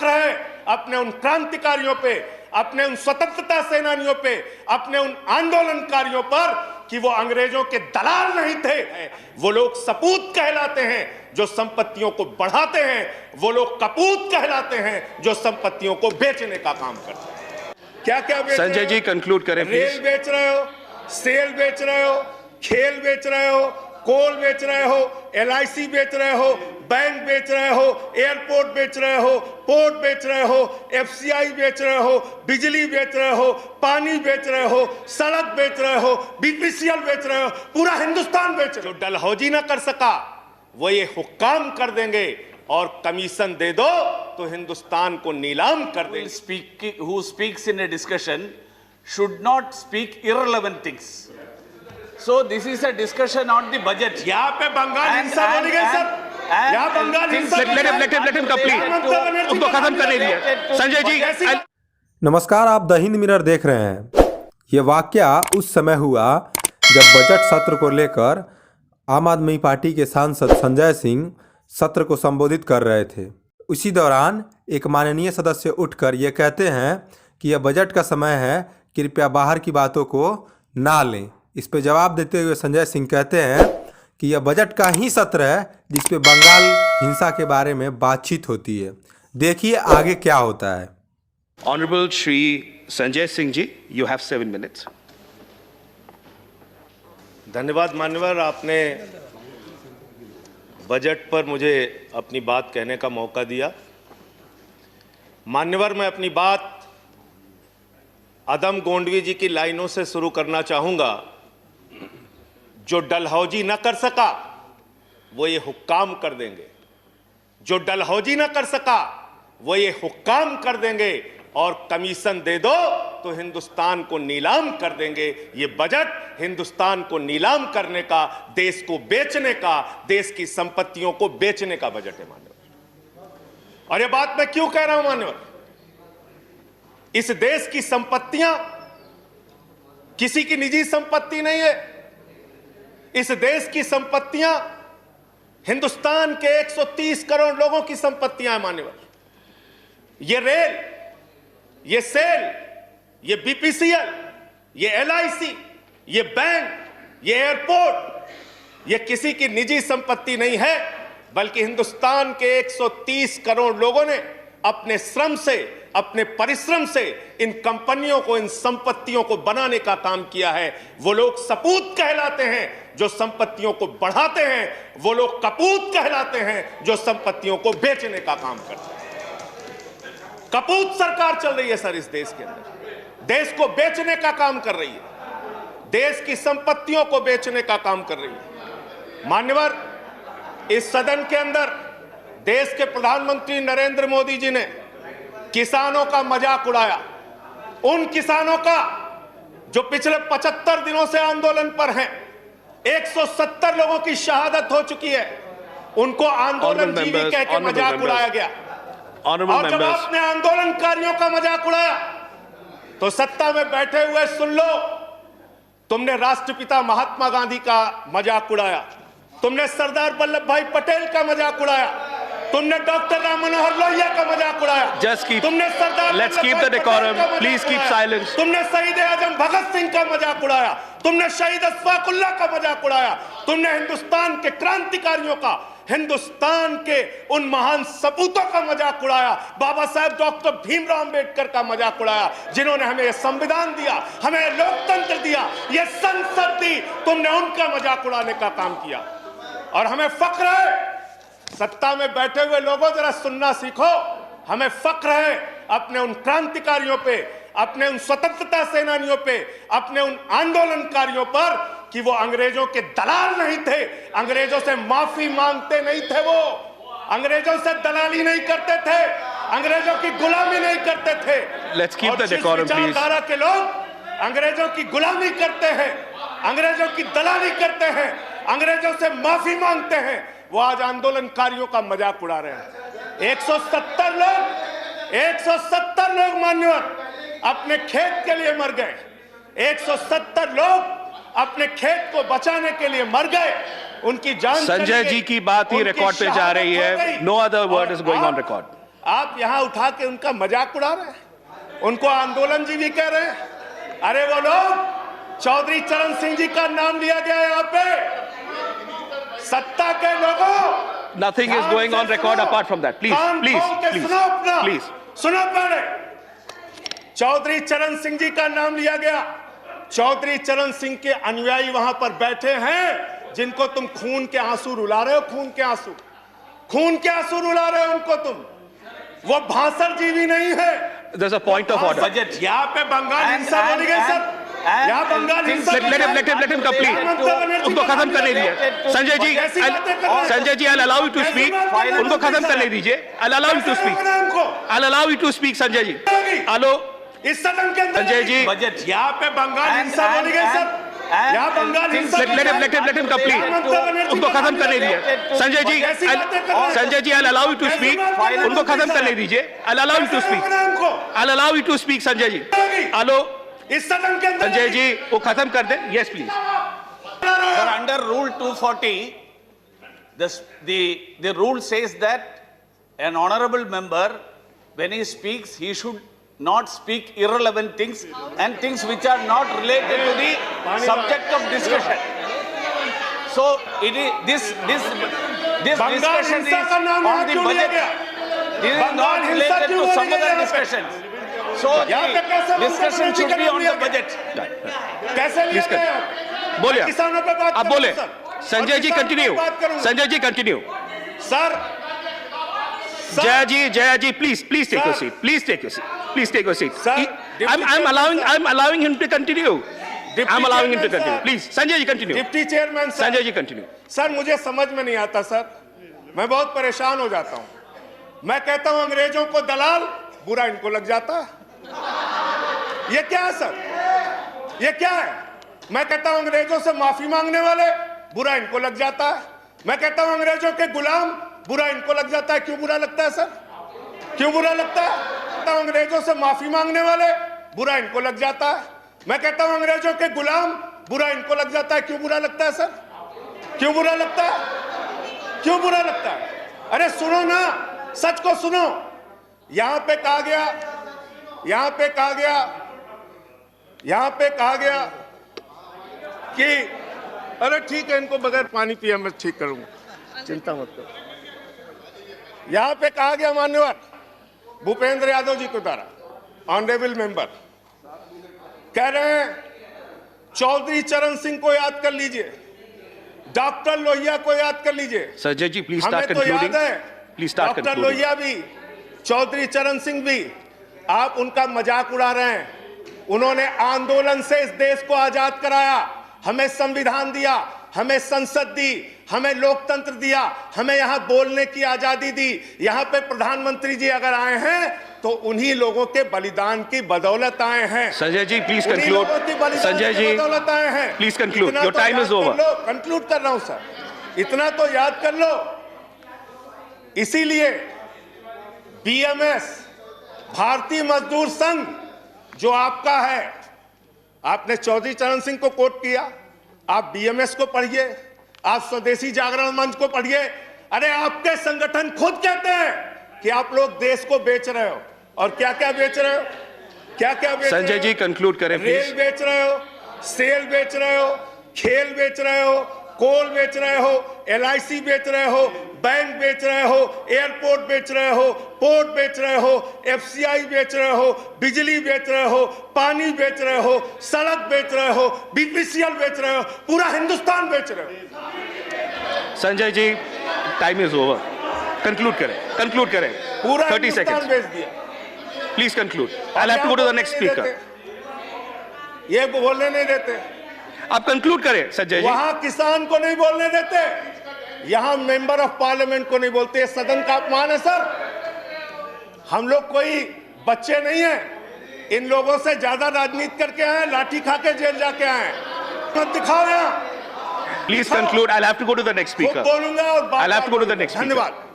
फक्र है अपने उन क्रांतिकारियों पे, अपने उन स्वतंत्रता सेनानियों पे, अपने उन आंदोलनकारियों पर कि वो अंग्रेजों के दलाल नहीं थे। वो लोग सपूत कहलाते हैं जो संपत्तियों को बढ़ाते हैं, वो लोग कपूत कहलाते हैं जो संपत्तियों को बेचने का काम करते हैं। क्या क्या बेच रहे हो? संजय जी कंक्लूड करें प्लीज। रेल बेच रहे हो, सेल बेच रहे हो, खेल बेच रहे हो, कोल बेच रहे हो, LIC बेच रहे हो, बैंक बेच रहे हो, एयरपोर्ट बेच रहे हो, पोर्ट बेच रहे हो, FCI बेच रहे हो, बिजली बेच रहे हो, पानी बेच रहे हो, सड़क बेच रहे हो, BPCL बेच रहे हो, पूरा हिंदुस्तान बेच रहे हो। जो डलहौजी ना कर सका वो ये हुक्काम कर देंगे और कमीशन दे दो तो हिंदुस्तान को नीलाम कर देंगे। Who speaks in a discussion should not speak irrelevant things. So this is a discussion on the budget. यहाँ पे बंगाल हिंसा बोली गई सर, यहाँ बंगाल हिंसा। let him complete. उनको खत्म करने दिया संजय जी। नमस्कार, आप द हिंद मिरर देख रहे हैं। ये वाकया उस समय हुआ जब बजट सत्र को लेकर आम आदमी पार्टी के सांसद संजय सिंह सत्र को संबोधित कर रहे थे। उसी दौरान एक माननीय सदस्य उठकर ये कहते हैं कि यह बजट का समय है, कृपया बाहर की बातों को ना लें। इस पे जवाब देते हुए संजय सिंह कहते हैं कि यह बजट का ही सत्र है जिस पे बंगाल हिंसा के बारे में बातचीत होती है। देखिए आगे क्या होता है। Honourable Shri Sanjay Singh ji, you have 7 minutes। धन्यवाद मान्यवर, आपने बजट पर मुझे अपनी बात कहने का मौका दिया। मान्यवर, मैं अपनी बात अदम गोंडवी जी की लाइनों से शुरू करना चाहूंगा। जो डलहौजी न कर सका वो ये हुक्काम कर देंगे, जो डलहौजी न कर सका वो ये हुक्काम कर देंगे और कमीशन दे दो तो हिंदुस्तान को नीलाम कर देंगे। ये बजट हिंदुस्तान को नीलाम करने का, देश को बेचने का, देश की संपत्तियों को बेचने का बजट है मान्यवर। और ये बात मैं क्यों कह रहा हूं मान्यवर? इस देश की संपत्तियां किसी की निजी संपत्ति नहीं है। इस देश की संपत्तियां हिंदुस्तान के 130 करोड़ लोगों की संपत्तियां हैं मान्यवर। ये रेल, ये सेल, ये BPCL, ये LIC, ये बैंक, ये एयरपोर्ट, ये किसी की निजी संपत्ति नहीं है, बल्कि हिंदुस्तान के 130 करोड़ लोगों ने अपने श्रम से, अपने परिश्रम से इन कंपनियों को, इन संपत्तियों को बनाने का काम किया है। वो लोग सपूत कहलाते हैं जो संपत्तियों को बढ़ाते हैं, वो लोग कपूत कहलाते हैं जो संपत्तियों को बेचने का काम करते हैं। कपूत सरकार चल रही है सर इस देश के अंदर, देश को बेचने का काम कर रही है, देश की संपत्तियों को बेचने का काम कर रही है। मान्यवर, इस सदन के अंदर देश के प्रधानमंत्री नरेंद्र मोदी जी ने किसानों का मजाक उड़ाया। उन किसानों का जो पिछले 75 दिनों से आंदोलन पर हैं, 170 लोगों की शहादत हो चुकी है, उनको आंदोलन जीवी कह के मजाक उड़ाया गया। और जब आपने आंदोलनकारियों का मजाक उड़ाया तो सत्ता में बैठे हुए सुन लो, तुमने राष्ट्रपिता महात्मा गांधी का मजाक उड़ाया, तुमने सरदार वल्लभ भाई पटेल का मजाक उड़ाया, तुमने डॉक्टर राम मनोहर लोहिया का मजाक उड़ाया, तुमने Sardar let's keep the decorum, please keep silence, तुमने शहीद आजम भगत सिंह का मजाक उड़ाया, तुमने शहीद अशफाक उल्लाह का मजाक उड़ाया, तुमने हिंदुस्तान के क्रांतिकारियों का, हिंदुस्तान के उन महान सपूतों का मजाक उड़ाया, बाबा साहब डॉक्टर भीमराव अंबेडकर का मजाक उड़ाया, जिन्होंने हमें यह संविधान दिया, हमें लोकतंत्र दिया, यह संसद दी। तुमने उनका मजाक उड़ाने का काम किया। और हमें फक्र है, सत्ता में बैठे हुए लोगों जरा सुनना सीखो, हमें फक्र है अपने उन क्रांतिकारियों पे, अपने उन स्वतंत्रता सेनानियों पे, अपने उन आंदोलनकारियों पर कि वो अंग्रेजों के दलाल नहीं थे, अंग्रेजों से माफी मांगते नहीं थे, वो अंग्रेजों से दलाली नहीं करते थे, अंग्रेजों की गुलामी नहीं करते थे। Let's keep the decorum please. विचारधारा के लोग अंग्रेजों की गुलामी करते हैं, अंग्रेजों की दलाली करते हैं, अंग्रेजों से माफी मांगते हैं, वो आज आंदोलनकारियों का मजाक उड़ा रहे हैं। 170 लोग मान्यवर अपने खेत के लिए मर गए, 170 लोग अपने खेत को बचाने के लिए मर गए, उनकी जान। संजय जी की बात ही रिकॉर्ड पे जा रही है, no other word is going on record. आप यहां उठा के उनका मजाक उड़ा रहे हैं, उनको आंदोलन जीवी कह रहे हैं। अरे वो लोग, चौधरी चरण सिंह जी का नाम लिया गया यहाँ पे, सत्ता के लोगों, Nothing is going on record apart from that. Please, please, please, please. सुनो पहले, चौधरी चरण सिंह जी का नाम लिया गया। चौधरी चरण सिंह के अनुयायी वहां पर बैठे हैं, जिनको तुम खून के आंसू रुला रहे हो, खून के आंसू रुला रहे हो उनको तुम। वो भाषण जीवी नहीं है। There's a point of order. Budget. यहाँ पे बंगाल हिंसा बोली गई सर, यहाँ बंगाल हिंसा। Let him complete. उनको खत्म करने दीजिए। Sanjay ji, I'll allow you to speak. उनको खत्म करने दीजिए। I'll allow you to speak. I'll allow you to speak, Sanjay ji. Hello, इस सदन के अंदर संजय जी, Budget. यहाँ पे बंगाल हिंसा बोली गई सर, यहाँ बंगाल हिंसा। let him complete. उनको खत्म करने दीजिए। Sanjay ji, I'll allow you to speak. उनको खत्म करने दीजिए। I'll allow you to speak. I'll allow you to speak, Sanjay ji. Hello, इस सदन के अंदर संजय जी, वो खत्म कर दे। Yes, please. Sir, under Rule 240, the rule says that an honorable member, when he speaks, he should not speak irrelevant things and things which are not related to the subject of discussion. So it is this discussion is on the budget. This is not related to some other discussions. So the discussion should be on the budget. कैसे लिया गया? बोलिए, किसानों पे बात आप करूं बोले। Sir. Sanjay ji, continue. Sanjay ji, continue. Sir, Jaya ji, please take your seat. Please take your seat. Please take your seat. Sir, I'm allowing him to continue. I'm allowing him to continue. Please, Sanjay ji, continue. Deputy chairman sir. Sanjay ji, continue. Sir, मुझे समझ में नहीं आता sir, मैं बहुत परेशान हो जाता हूं। मैं कहता हूं अंग्रेजों को दलाल, बुरा इनको लग जाता है। ये क्या है सर? ये क्या है? मैं कहता हूं अंग्रेजों से माफी मांगने वाले, बुरा इनको लग जाता है। मैं कहता हूं अंग्रेजों के गुलाम, बुरा इनको लग जाता है। क्यों बुरा लगता है सर? क्यों बुरा लगता है? कहता हूं अंग्रेजों से माफी मांगने वाले, बुरा इनको लग जाता है। मैं कहता हूं अंग्रेजों के गुलाम, बुरा इनको लग जाता है। क्यों बुरा लगता है सर? क्यों बुरा लगता है? क्यों बुरा लगता है? अरे सुनो ना, सच को सुनो। यहां पे कहा गया कि अरे ठीक है, इनको बगैर पानी पिए मैं ठीक करूंगा, चिंता मत करो। यहां पे कहा गया मान्यवर भूपेंद्र यादव जी को द्वारा, ऑनरेबल मेंबर कह रहे हैं चौधरी चरण सिंह को याद कर लीजिए, डॉक्टर लोहिया को याद कर लीजिए। Sanjay ji, please हमें start तो concluding. याद है, Please start doctor concluding. Lohia भी, चौधरी चरण सिंह भी, आप उनका मजाक उड़ा रहे हैं। उन्होंने आंदोलन से इस देश को आजाद कराया, हमें संविधान दिया, हमें संसद दी, हमें लोकतंत्र दिया, हमें यहां बोलने की आजादी दी। यहां पे प्रधानमंत्री जी अगर आए हैं तो उन्हीं लोगों के बलिदान की बदौलत आए हैं। Sanjay ji, please उन्हीं conclude. लोगों की बलिदान Sanjay की ji, बदौलत आए हैं। please conclude. इतना Your तो time याद is कर over. लो, कंक्लूड कर रहा हूं सर, इतना तो याद कर लो। इसीलिए बीएमएस, भारतीय मजदूर संघ जो आपका है, आपने चौधरी चरण सिंह को कोट किया, आप बीएमएस को पढ़िए, आप स्वदेशी जागरण मंच को पढ़िए। अरे आपके संगठन खुद कहते हैं कि आप लोग देश को बेच रहे हो। और क्या क्या बेच रहे हो? क्या क्या बेच रहे हो? संजय जी, कंक्लूड करें रेल प्लीज। बेच रहे हो, सेल बेच रहे हो, खेल बेच रहे हो, कोल बेच रहे हो, एलआईसी बेच रहे हो, बैंक बेच रहे हो, एयरपोर्ट बेच रहे हो, पोर्ट बेच रहे हो, एफसीआई बेच रहे हो, बिजली बेच रहे हो, पानी बेच रहे हो, सड़क बेच रहे हो, बीपीसीएल बेच रहे हो, पूरा हिंदुस्तान बेच रहे हो। Sanjay ji, time is over. Conclude करें। पूरा 30 हिंदुस्तान seconds. बेच दिया। Please conclude. I'll have to go to the next speaker. ये बोलने नहीं देते, आप कंक्लूड करें संजय जी। वहां किसान को नहीं बोलने देते, यहां मेंबर ऑफ पार्लियामेंट को नहीं बोलते। ये सदन का अपमान है सर। हम लोग कोई बच्चे नहीं हैं, इन लोगों से ज्यादा राजनीति करके आए, लाठी खा के जेल जाके आए। मत दिखाओ यहाँ। Please conclude. I'll have to go to the next speaker. बोलूंगा और बात I'll have to go to the next speaker. धन्यवाद। Thank you.